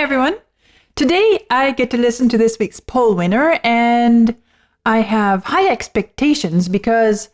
everyone. Today I get to listen to this week's poll winner, and I have high expectations because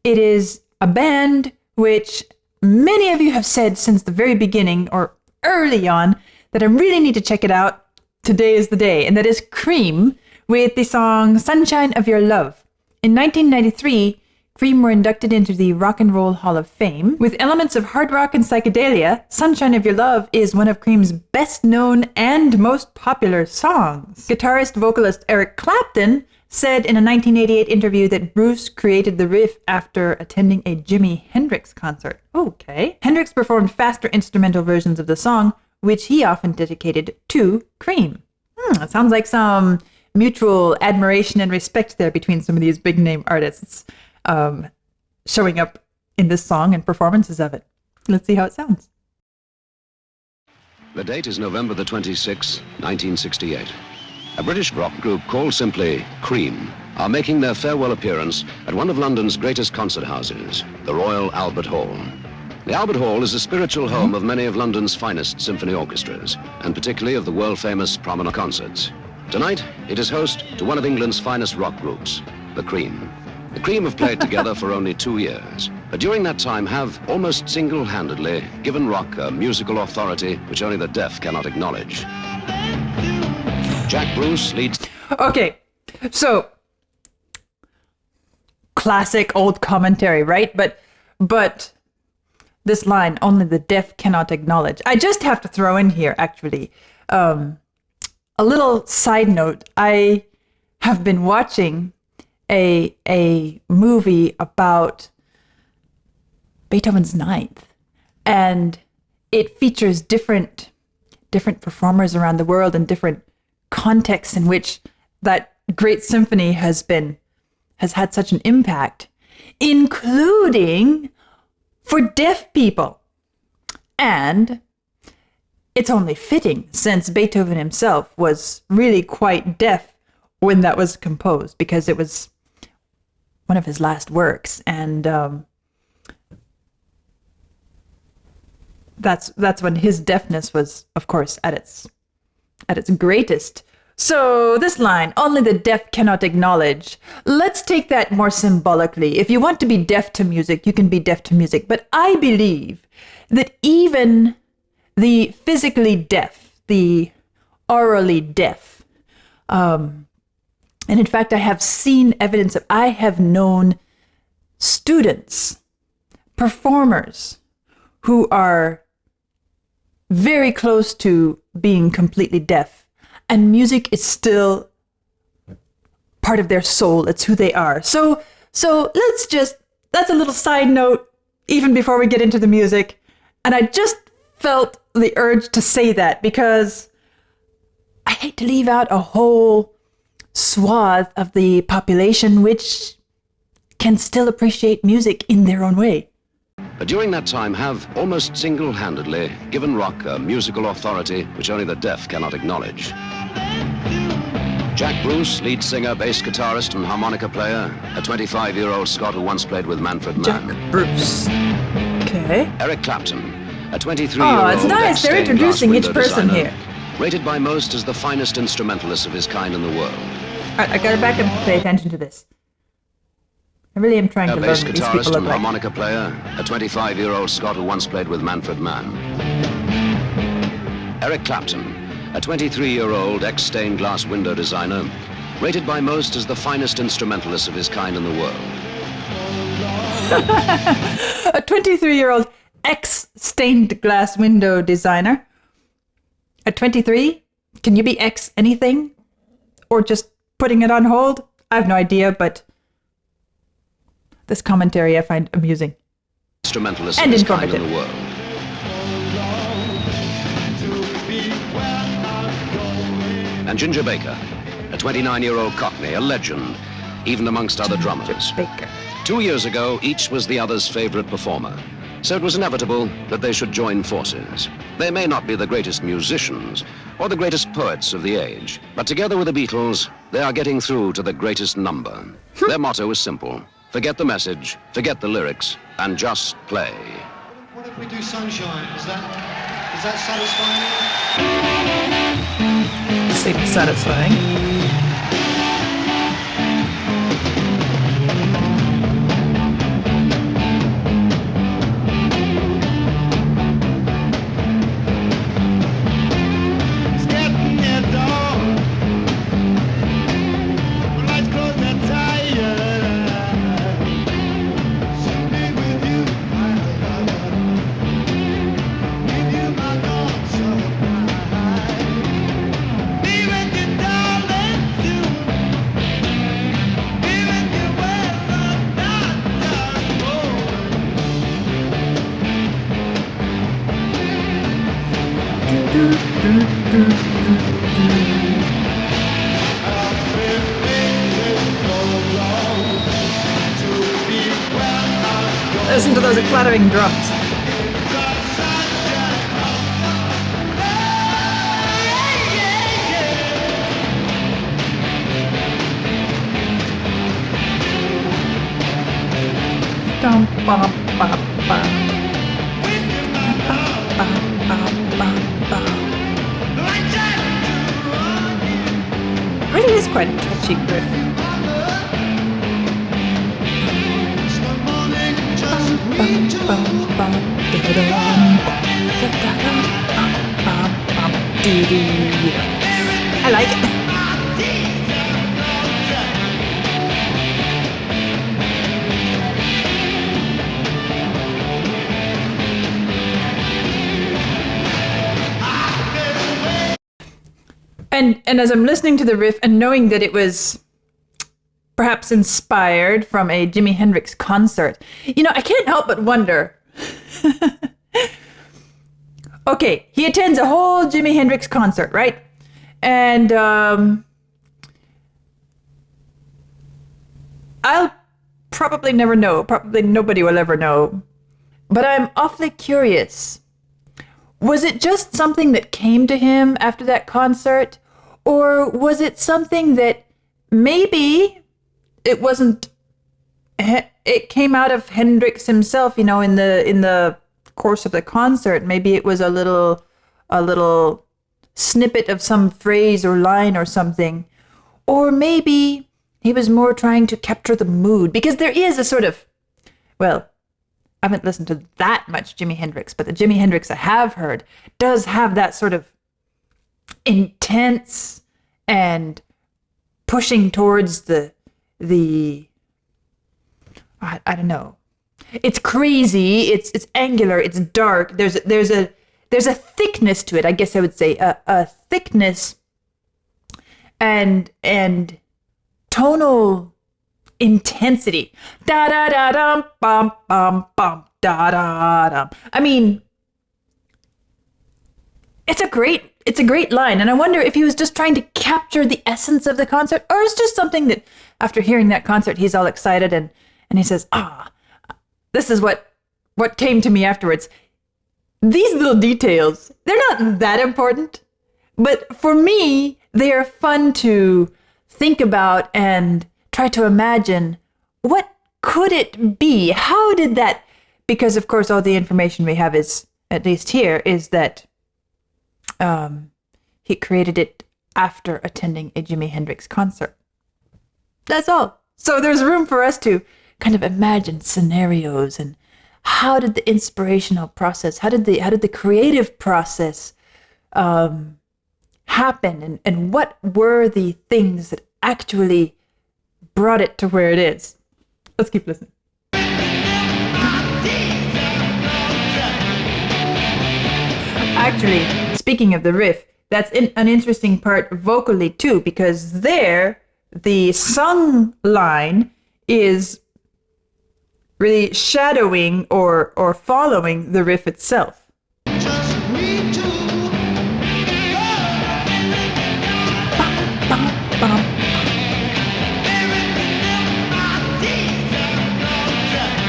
it is a band which many of you have said since the very beginning or early on that I really need to check it out. Today is the day, and that is Cream with the song Sunshine of Your Love. In 1993, Cream were inducted into the Rock and Roll Hall of Fame. With elements of hard rock and psychedelia, Sunshine of Your Love is one of Cream's best-known and most popular songs. Guitarist-vocalist Eric Clapton said in a 1988 interview that Bruce created the riff after attending a Jimi Hendrix concert. Okay. Hendrix performed faster instrumental versions of the song, which he often dedicated to Cream. It sounds like some mutual admiration and respect there between some of these big-name artists. Showing up in this song and performances of it. Let's see how it sounds. The date is November the 26th, 1968. A British rock group called simply Cream are making their farewell appearance at one of London's greatest concert houses, the Royal Albert Hall. The Albert Hall is the spiritual home of many of London's finest symphony orchestras, and particularly of the world-famous promenade concerts. Tonight, it is host to one of England's finest rock groups, the Cream. The Cream have played together for only 2 years, but during that time have almost single-handedly given rock a musical authority which only the deaf cannot acknowledge. Jack Bruce leads... Okay, so classic old commentary, right? But this line, only the deaf cannot acknowledge. I just have to throw in here, actually, a little side note. I have been watching a movie about Beethoven's Ninth, and it features different performers around the world and different contexts in which that great symphony has had such an impact, including for deaf people. And it's only fitting, since Beethoven himself was really quite deaf when that was composed, because it was one of his last works, and that's when his deafness was, of course, at its greatest. So this line, only the deaf cannot acknowledge, let's take that more symbolically. If you want to be deaf to music, you can be deaf to music. But I believe that even the physically deaf, the orally deaf, and in fact, I have seen evidence of, I have known students, performers, who are very close to being completely deaf, and music is still part of their soul. It's who they are. So that's a little side note, even before we get into the music. And I just felt the urge to say that, because I hate to leave out a whole swath of the population which can still appreciate music in their own way. But during that time have almost single-handedly given rock a musical authority which only the deaf cannot acknowledge. Jack Bruce, lead singer, bass guitarist and harmonica player, a 25-year-old Scot who once played with Manfred Mann. Jack Bruce. Okay. Eric Clapton, a 23-year-old it's nice. They're introducing each person here. Rated by most as the finest instrumentalist of his kind in the world. All right, I gotta back up and pay attention to this. I really am trying to learn what these people bass guitarist look and like. harmonica player, a 25-year-old Scot who once played with Manfred Mann. Eric Clapton, a 23-year-old ex-stained glass window designer, rated by most as the finest instrumentalist of his kind in the world. A 23-year-old ex-stained glass window designer. At 23, can you be ex anything? Or just putting it on hold? I have no idea, but this commentary I find amusing. Instrumentalist and of his informative. kind in the world. And Ginger Baker, a 29-year-old Cockney, a legend, even amongst other drummers. Baker. 2 years ago, each was the other's favorite performer. So it was inevitable that they should join forces. They may not be the greatest musicians or the greatest poets of the age, but together with the Beatles, they are getting through to the greatest number. Their motto is simple: forget the message, forget the lyrics, and just play. What if we do Sunshine? Is that satisfying? seems satisfying. Listen to those clattering drums. Dum, bum, bum, bum. Really is quite a catchy riff. I like it. And as I'm listening to the riff and knowing that it was perhaps inspired from a Jimi Hendrix concert, I can't help but wonder. Okay, he attends a whole Jimi Hendrix concert, right? And I'll probably never know. Probably nobody will ever know. But I'm awfully curious. Was it just something that came to him after that concert? Or was it something that maybe it wasn't, it came out of Hendrix himself, in the course of the concert. Maybe it was a little snippet of some phrase or line or something. Or maybe he was more trying to capture the mood, because there is a sort of, well, I haven't listened to that much Jimi Hendrix, but the Jimi Hendrix I have heard does have that sort of intense and pushing towards the I don't know. It's crazy. It's angular. It's dark. There's a thickness to it. I guess I would say a thickness and tonal intensity. Da da da dum bum bum bum da da dum. I mean, it's a great line, and I wonder if he was just trying to capture the essence of the concert, or it's just something that after hearing that concert he's all excited and he says, this is what came to me afterwards. These little details, they're not that important, but for me, they are fun to think about and try to imagine, what could it be? How did that, because of course all the information we have is, at least here, is that he created it after attending a Jimi Hendrix concert. That's all. So there's room for us to kind of imagine scenarios, and how did the inspirational process, how did the creative process happen, and what were the things that actually brought it to where it is? Let's keep listening. Actually, speaking of the riff, that's an interesting part vocally too, because there, the sung line is really shadowing or following the riff itself.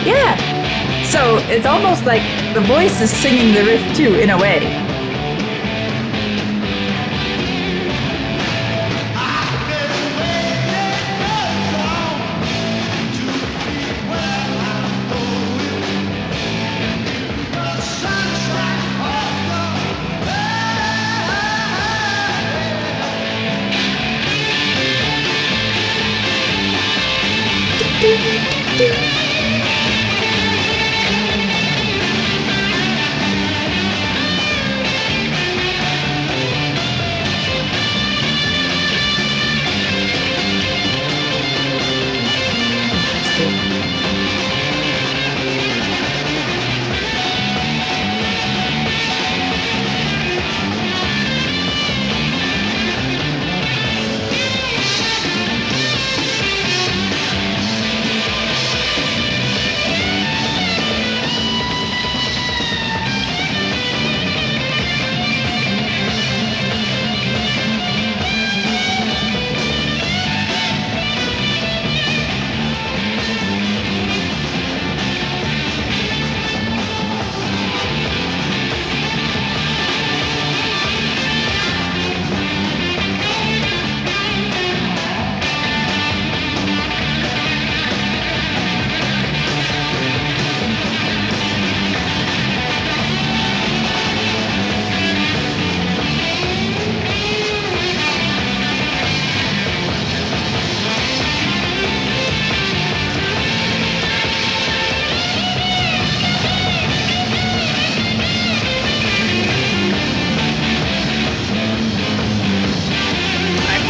Yeah, so it's almost like the voice is singing the riff too, in a way.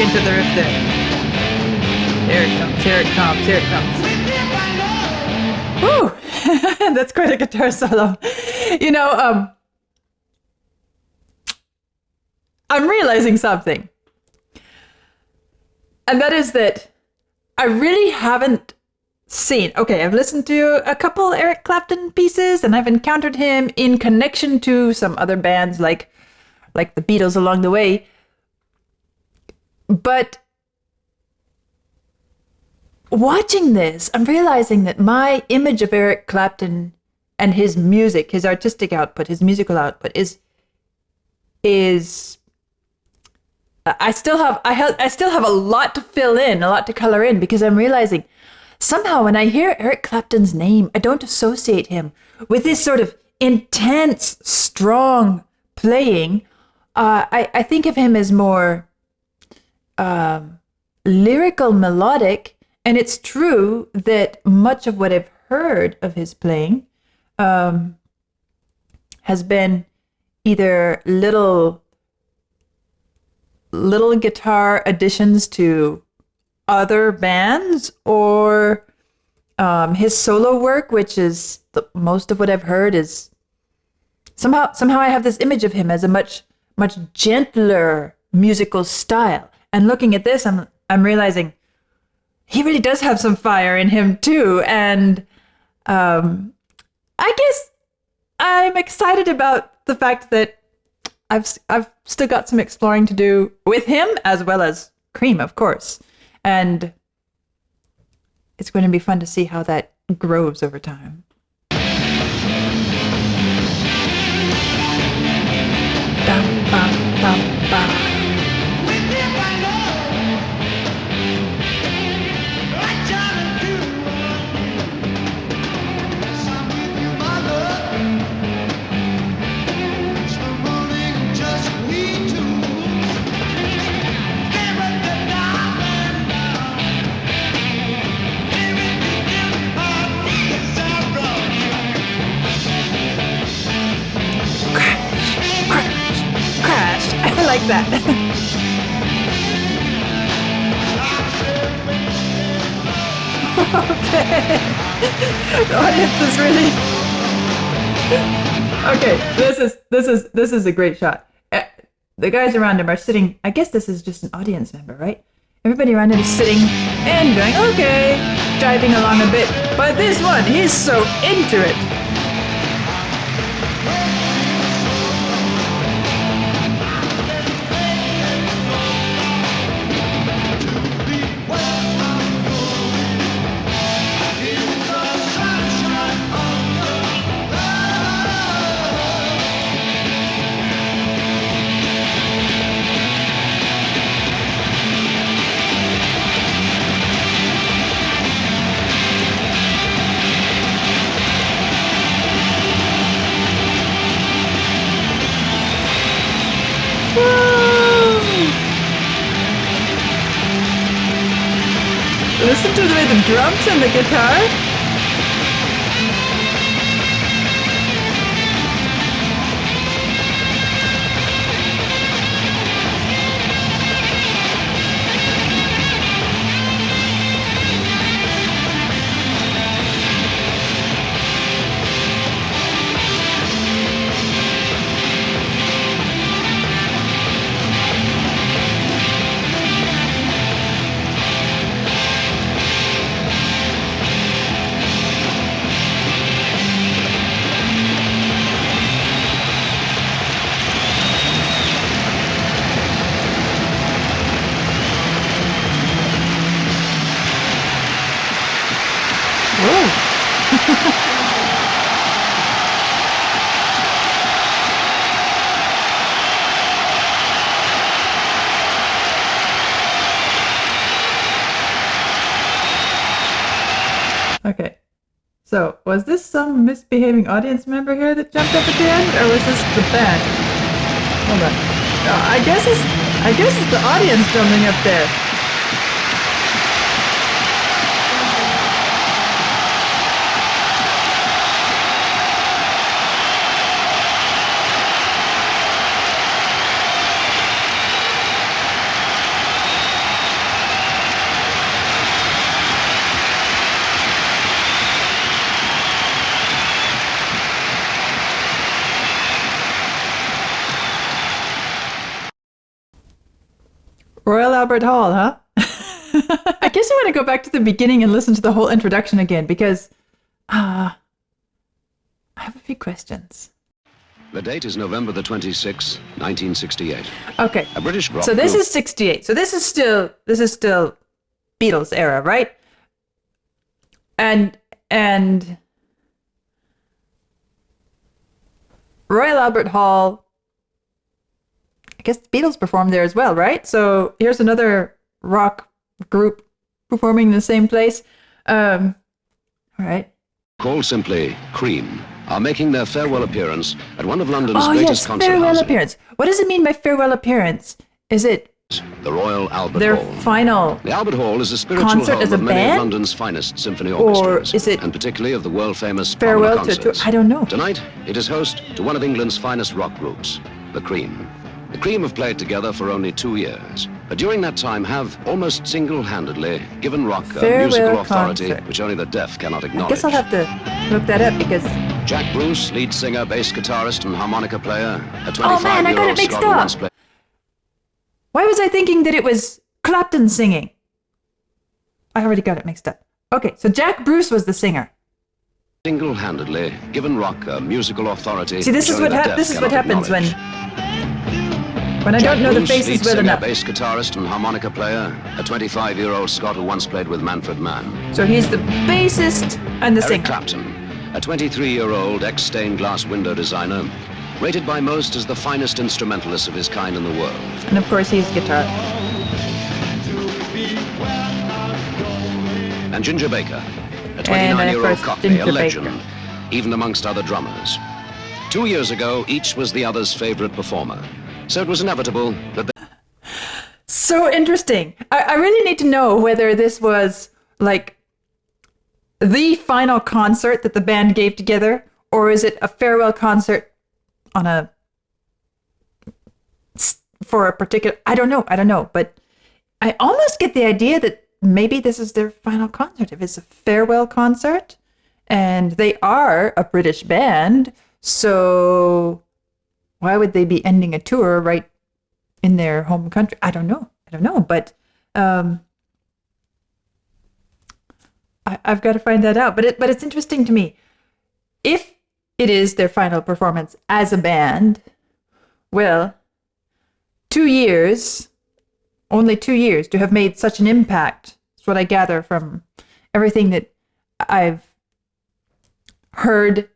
Into the riff there. Here it comes, here it comes, here it comes. Woo! That's quite a guitar solo. You know, I'm realizing something. And that is that I really haven't seen, okay, I've listened to a couple Eric Clapton pieces and I've encountered him in connection to some other bands like the Beatles along the way. But watching this, I'm realizing that my image of Eric Clapton and his music, his artistic output, his musical output is I still have a lot to fill in, a lot to color in, because I'm realizing somehow when I hear Eric Clapton's name, I don't associate him with this sort of intense, strong playing. I think of him as more lyrical, melodic, and it's true that much of what I've heard of his playing has been either little guitar additions to other bands or his solo work, which is most of what I've heard is somehow I have this image of him as a much gentler musical style. And looking at this, I'm realizing he really does have some fire in him too. And I guess I'm excited about the fact that I've still got some exploring to do with him as well as Cream, of course. And it's going to be fun to see how that grows over time. Dum, bum, bum, bum. Like that. Okay. The audience is really okay. This is a great shot. The guys around him are sitting. I guess this is just an audience member, right? Everybody around him is sitting and going, okay, driving along a bit. But this one, he's so into it. listen to the drums and the guitar? Okay, so was this some misbehaving audience member here that jumped up at the end, or was this the band? Hold on. I guess it's the audience jumping up there. Royal Albert Hall, huh? I guess I want to go back to the beginning and listen to the whole introduction again because I have a few questions. The date is November the 26th, 1968. Okay. A British rock So this group. is 68. So this is still Beatles era, right? And Royal Albert Hall, I guess the Beatles performed there as well, right? So here's another rock group performing in the same place. All right. Called simply Cream, are making their farewell appearance at one of London's Oh greatest yes, concert farewell houses, appearance. What does it mean by farewell appearance? Is it the Royal Albert their Hall. final The Albert Hall is a spiritual concert home as a of many band? of London's finest symphony Or orchestras, is it and particularly of the world-famous farewell Palmer to tour? concerts. I don't know. Tonight, it is host to one of England's finest rock groups, the Cream. The Cream have played together for only 2 years, but during that time have almost single-handedly given rock a Farewell musical authority concert. which only the deaf cannot I acknowledge. guess I'll have to look that up because Jack Bruce, lead singer, bass guitarist, and harmonica player, a 25-year-old Oh, man, I got it mixed Scot who up. once played why was I thinking that it was Clapton singing? I already got it mixed up. Okay, so Jack Bruce was the singer. single-handedly given rock a musical authority. See, this which is only what the deaf this is what cannot happens when acknowledge. I Jack don't know the Bruce, faces lead well singer, enough. bass guitarist, and harmonica player, a 25-year-old Scot who once played with Manfred Mann. So he's the bassist and the Eric singer. Clapton, a 23-year-old ex-stained glass window designer, rated by most as the finest instrumentalist of his kind in the world. And of course he's guitar. And Ginger Baker, a of 29-year-old course, Cockney, Ginger a legend, Baker. even amongst other drummers. 2 years ago, each was the other's favorite performer. So it was inevitable that So interesting. I really need to know whether this was like the final concert that the band gave together, or is it a farewell concert on for a particular, I don't know, but I almost get the idea that maybe this is their final concert. If it's a farewell concert and they are a British band, so why would they be ending a tour right in their home country? I don't know, but I've got to find that out. But it's interesting to me. If it is their final performance as a band, well, 2 years, only 2 years to have made such an impact. That's what I gather from everything that I've heard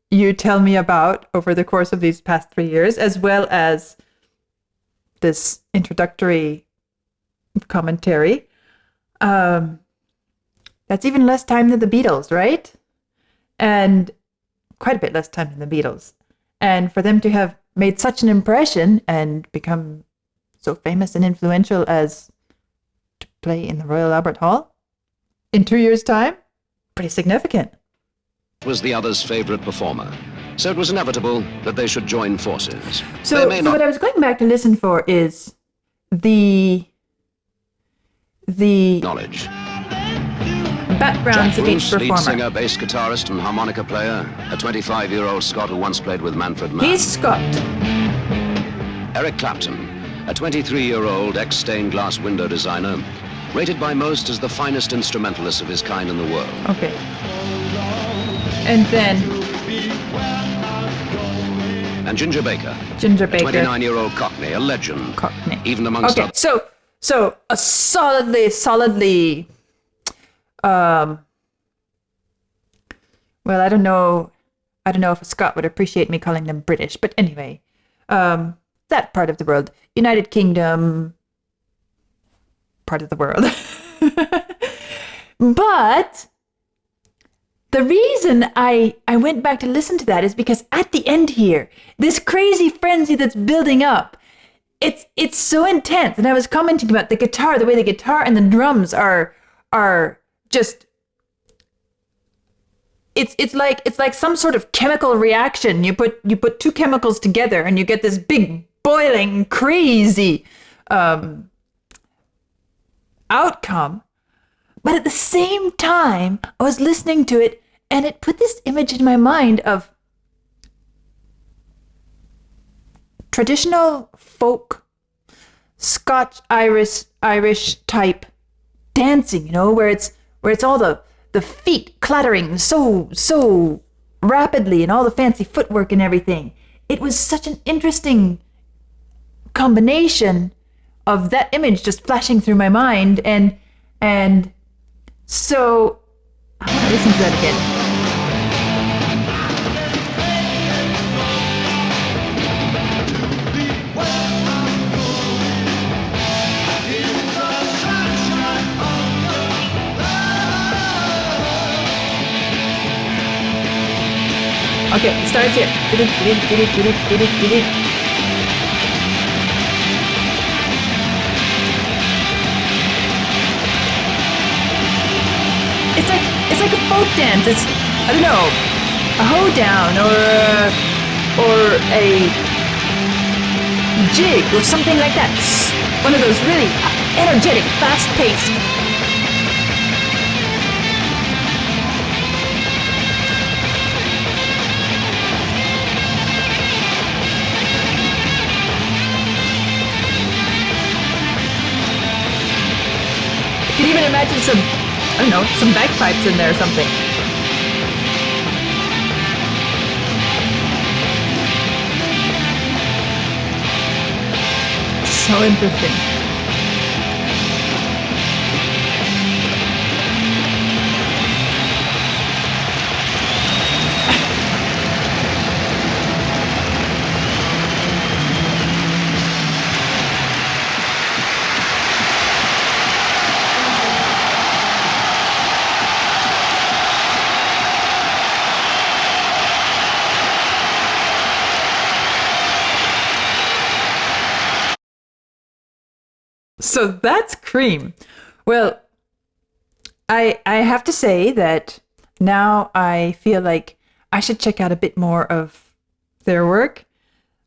you tell me about over the course of these past 3 years, as well as this introductory commentary. That's even less time than the Beatles, right? And quite a bit less time than the Beatles. And for them to have made such an impression and become so famous and influential as to play in the Royal Albert Hall, in 2 years' time? Pretty significant. Was the other's favorite performer, so it was inevitable that they should join forces. So what I was going back to listen for is the knowledge. backgrounds Jack of each Bruce, lead performer. singer, bass guitarist, and harmonica player, a 25-year-old Scot who once played with Manfred Mann. He's Scott. Eric Clapton, a 23-year-old ex-stained glass window designer, rated by most as the finest instrumentalist of his kind in the world. Okay. And then And Ginger Baker, Ginger a Baker. 29-year-old Cockney, a legend, Cockney. even amongst Okay, so a solidly well, I don't know if a Scot would appreciate me calling them British, but anyway, that part of the world, United Kingdom part of the world. But the reason I went back to listen to that is because at the end here, this crazy frenzy that's building up, it's so intense. And I was commenting about the guitar, the way the guitar and the drums are just, it's like some sort of chemical reaction. You put two chemicals together and you get this big boiling crazy outcome. But at the same time, I was listening to it and it put this image in my mind of traditional folk Scotch Irish type dancing, where it's all the feet clattering so rapidly and all the fancy footwork and everything. It was such an interesting combination of that image just flashing through my mind, and so I want to listen to that again. Okay, it starts here. It's like a folk dance. It's, I don't know, a hoedown or a jig or something like that. One of those really energetic, fast-paced. You can even imagine some bagpipes in there or something. So interesting. So that's Cream. Well, I have to say that now I feel like I should check out a bit more of their work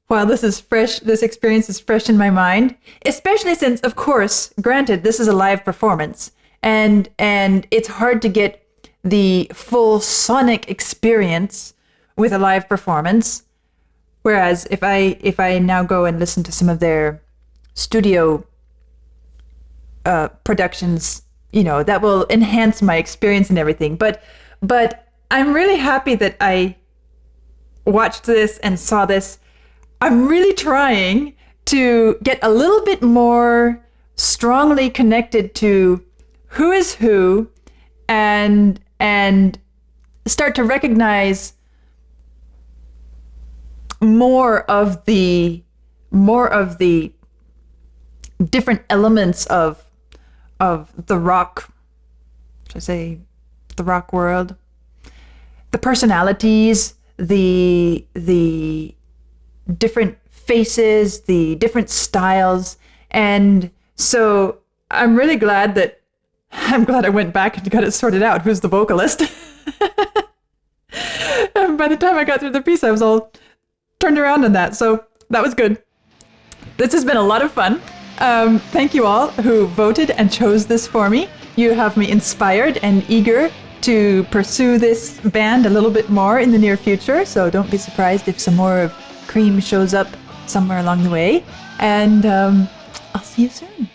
while this is fresh. This experience is fresh in my mind, especially since, of course, granted, this is a live performance, and it's hard to get the full sonic experience with a live performance. Whereas if I now go and listen to some of their studio productions, that will enhance my experience and everything. But I'm really happy that I watched this and saw this. I'm really trying to get a little bit more strongly connected to who is who, and start to recognize more of the different elements of the rock, should I say, the rock world, the personalities, the different faces, the different styles. And so I'm really glad that I'm glad I went back and got it sorted out. Who's the vocalist? And by the time I got through the piece, I was all turned around on that. So that was good. This has been a lot of fun. Thank you all who voted and chose this for me. You have me inspired and eager to pursue this band a little bit more in the near future. So don't be surprised if some more of Cream shows up somewhere along the way. And I'll see you soon.